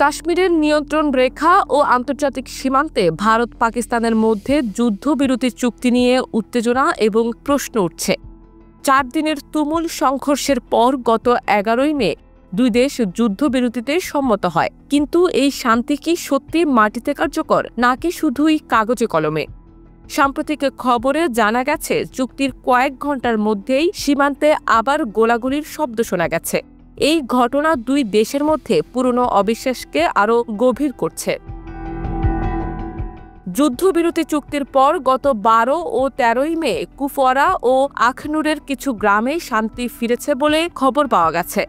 কাশ্মীরের নিয়ন্ত্রণ রেখা ও আন্তর্জাতিক সীমান্তে ভারত পাকিস্তানের মধ্যে যুদ্ধবিরতি চুক্তি নিয়ে উত্তেজনা এবং প্রশ্ন উঠছে। 4 দিনের তুমুল সংঘর্ষের পর গত 11 মে দুই দেশ যুদ্ধবিরতিতে সম্মত হয়। কিন্তু এই শান্তি কি সত্যি মাটিতে কার্যকর নাকি শুধুই কাগজে কলমে? সাম্প্রতিক খবরে জানা গেছে চুক্তির কয়েক ঘন্টার মধ্যেই সীমান্তে আবার গোলাগুলির শব্দ শোনা গেছে। এই ঘটনা দুই দেশের মধ্যে পুরনো অবিশ্বাসকে আরও গভীর করছে। যুদ্ধবিরতি চুক্তির পর গত 12 ও 13 মে কুপওয়ারা ও আখনুরের কিছু গ্রামে শান্তি ফিরেছে বলে খবর পাওয়া গেছে।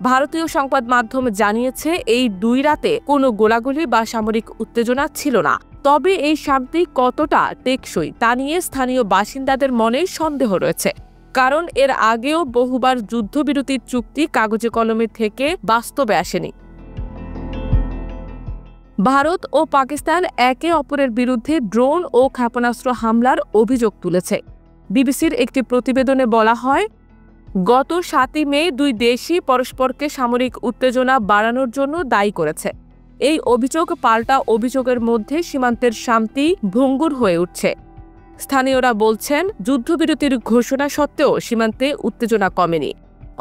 ভারতীয় সংবাদ মাধ্যম জানিয়েছে এই 2 রাতে কোনো গোলাগুলি বা সামরিক উত্তেজনা ছিল না। তবে এই শান্তি কতটা টেকসই তা নিয়ে স্থানীয় বাসিন্দাদের মনে সন্দেহ রয়েছে। কারণ এর আগেও বহুবার যুদ্ধবিরতির চুক্তি কাগজে কলমে থেকে বাস্তবে আসেনি। ভারত ও পাকিস্তান একে অপরের বিরুদ্ধে ড্রোন ও ক্ষেপণাস্ত্র হামলার অভিযোগ তুলেছে। বিবিসির একটি প্রতিবেদনে বলা হয়, গত 7 মে দুই দেশই পরস্পরকে সামরিক উত্তেজনা বাড়ানোর জন্য দায়ী করেছে। এই অভিযোগ পাল্টা অভিযোগের মধ্যে সীমান্তের শান্তি ভঙ্গুর হয়ে উঠছে। স্থানীয়রা বলছেন, যুদ্ধবিরতির ঘোষণা সত্ত্বেও সীমান্তে উত্তেজনা কমেনি।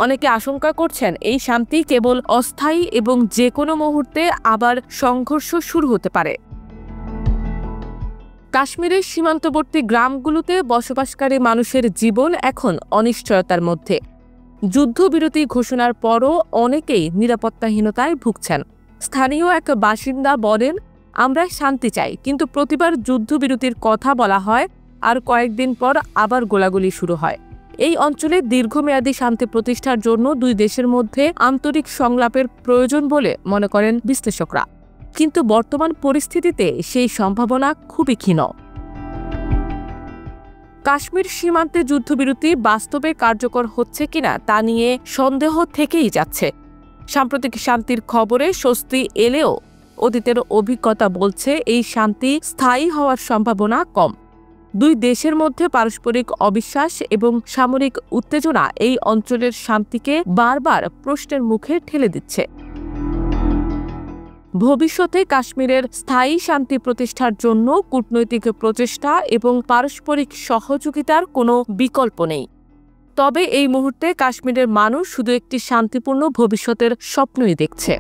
অনেকে আশঙ্কা করছেন এই শান্তি কেবল অস্থায়ী এবং যে কোনো মুহূর্তে আবার সংঘর্ষ শুরু হতে পারে। কাশ্মীরের সীমান্তবর্তী গ্রামগুলোতে বসবাসকারী মানুষের জীবন এখন অনিশ্চয়তার মধ্যে। যুদ্ধবিরতি ঘোষণার পরও অনেকেই নিরাপত্তাহীনতায় ভুগছেন। স্থানীয় এক বাসিন্দা বলেন, আমরা শান্তি চাই, কিন্তু প্রতিবার যুদ্ধবিরতির কথা বলা হয় আর কয়েকদিন পর আবার গোলাগুলি শুরু হয়। এই অঞ্চলে দীর্ঘমেয়াদী শান্তি প্রতিষ্ঠার জন্য দুই দেশের মধ্যে আন্তরিক সংলাপের প্রয়োজন বলে মনে করেন বিশ্লেষকরা। কিন্তু বর্তমান পরিস্থিতিতে সেই সম্ভাবনা খুবই ক্ষীণ। কাশ্মীর সীমান্তে যুদ্ধবিরতি বাস্তবে কার্যকর হচ্ছে কিনা তা নিয়ে সন্দেহ থেকেই যাচ্ছে। সাম্প্রতিক শান্তির খবরে স্বস্তি এলেও অতীতের অভিজ্ঞতা বলছে এই শান্তি স্থায়ী হওয়ার সম্ভাবনা কম। দুই দেশের মধ্যে পারস্পরিক অবিশ্বাস এবং সামরিক উত্তেজনা এই অঞ্চলের শান্তিকে বারবার প্রশ্নের মুখে ঠেলে দিচ্ছে। ভবিষ্যতে কাশ্মীরের স্থায়ী শান্তি প্রতিষ্ঠার জন্য কূটনৈতিক প্রচেষ্টা এবং পারস্পরিক সহযোগিতার কোনো বিকল্প নেই। তবে এই মুহূর্তে কাশ্মীরের মানুষ শুধু একটি শান্তিপূর্ণ ভবিষ্যতের স্বপ্নই দেখছে।